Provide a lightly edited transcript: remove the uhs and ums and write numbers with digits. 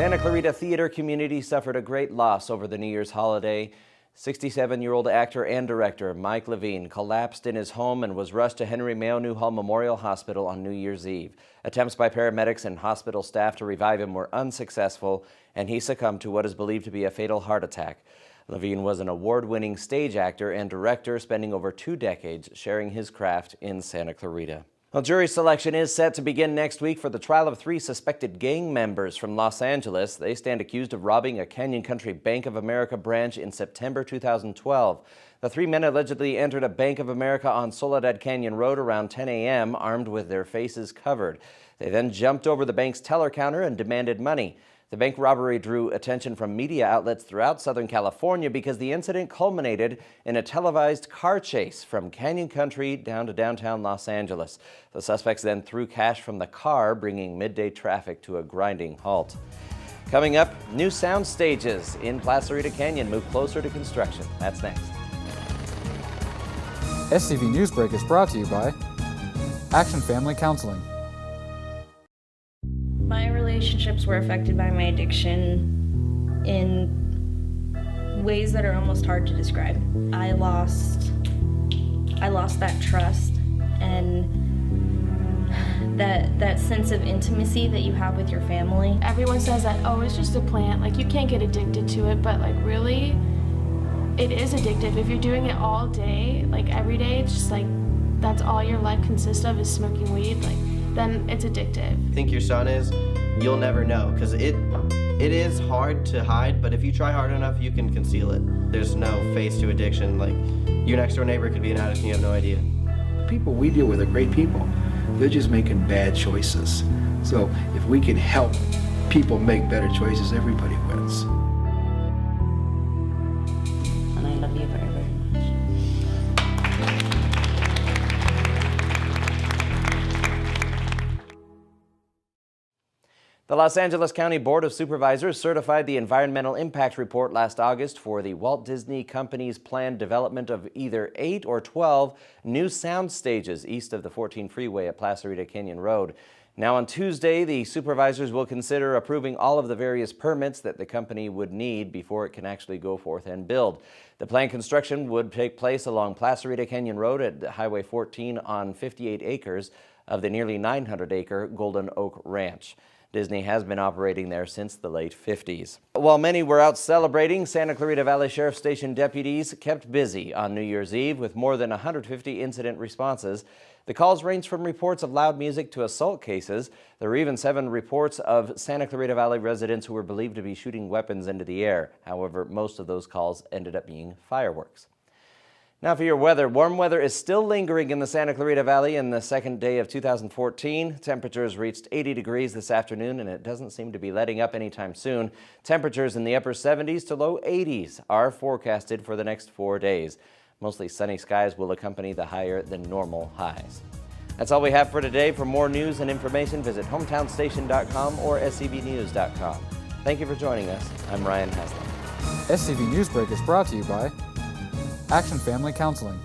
Santa Clarita theater community suffered a great loss over the New Year's holiday. 67-year-old actor and director Mike Levine collapsed in his home and was rushed to Henry Mayo Newhall Memorial Hospital on New Year's Eve. Attempts by paramedics and hospital staff to revive him were unsuccessful, and he succumbed to what is believed to be a fatal heart attack. Levine was an award-winning stage actor and director, spending over 2 decades sharing his craft in Santa Clarita. Well, jury selection is set to begin next week for the trial of 3 suspected gang members from Los Angeles. They stand accused of robbing a Canyon Country Bank of America branch in September 2012. The 3 men allegedly entered a Bank of America on Soledad Canyon Road around 10 a.m. armed with their faces covered. They then jumped over the bank's teller counter and demanded money. The bank robbery drew attention from media outlets throughout Southern California because the incident culminated in a televised car chase from Canyon Country down to downtown Los Angeles. The suspects then threw cash from the car, bringing midday traffic to a grinding halt. Coming up, new sound stages in Placerita Canyon move closer to construction. That's next. SCV NewsBreak is brought to you by Action Family Counseling. My relationships were affected by my addiction in ways that are almost hard to describe. I lost that trust and that sense of intimacy that you have with your family. Everyone says that, oh, it's just a plant, like you can't get addicted to it, but like really, it is addictive. If you're doing it all day, like every day, it's just like that's all your life consists of is smoking weed, like then it's addictive. Think your son is, you'll never know, because it is hard to hide, but if you try hard enough, you can conceal it. There's no face to addiction. Like, your next door neighbor could be an addict and you have no idea. The people we deal with are great people. They're just making bad choices. So if we can help people make better choices, everybody wins. And I love you very, very much. The Los Angeles County Board of Supervisors certified the environmental impact report last August for the Walt Disney Company's planned development of either 8 or 12 new sound stages east of the 14 freeway at Placerita Canyon Road. Now on Tuesday, the supervisors will consider approving all of the various permits that the company would need before it can actually go forth and build. The planned construction would take place along Placerita Canyon Road at Highway 14 on 58 acres of the nearly 900-acre Golden Oak Ranch. Disney has been operating there since the late 50s. While many were out celebrating, Santa Clarita Valley Sheriff Station deputies kept busy on New Year's Eve with more than 150 incident responses. The calls ranged from reports of loud music to assault cases. There were even 7 reports of Santa Clarita Valley residents who were believed to be shooting weapons into the air. However, most of those calls ended up being fireworks. Now for your weather. Warm weather is still lingering in the Santa Clarita Valley in the second day of 2014. Temperatures reached 80 degrees this afternoon, and it doesn't seem to be letting up anytime soon. Temperatures in the upper 70s to low 80s are forecasted for the next 4 days. Mostly sunny skies will accompany the higher than normal highs. That's all we have for today. For more news and information, visit hometownstation.com or scvnews.com. Thank you for joining us. I'm Ryan Haslam. SCV NewsBreak is brought to you by Action Family Counseling.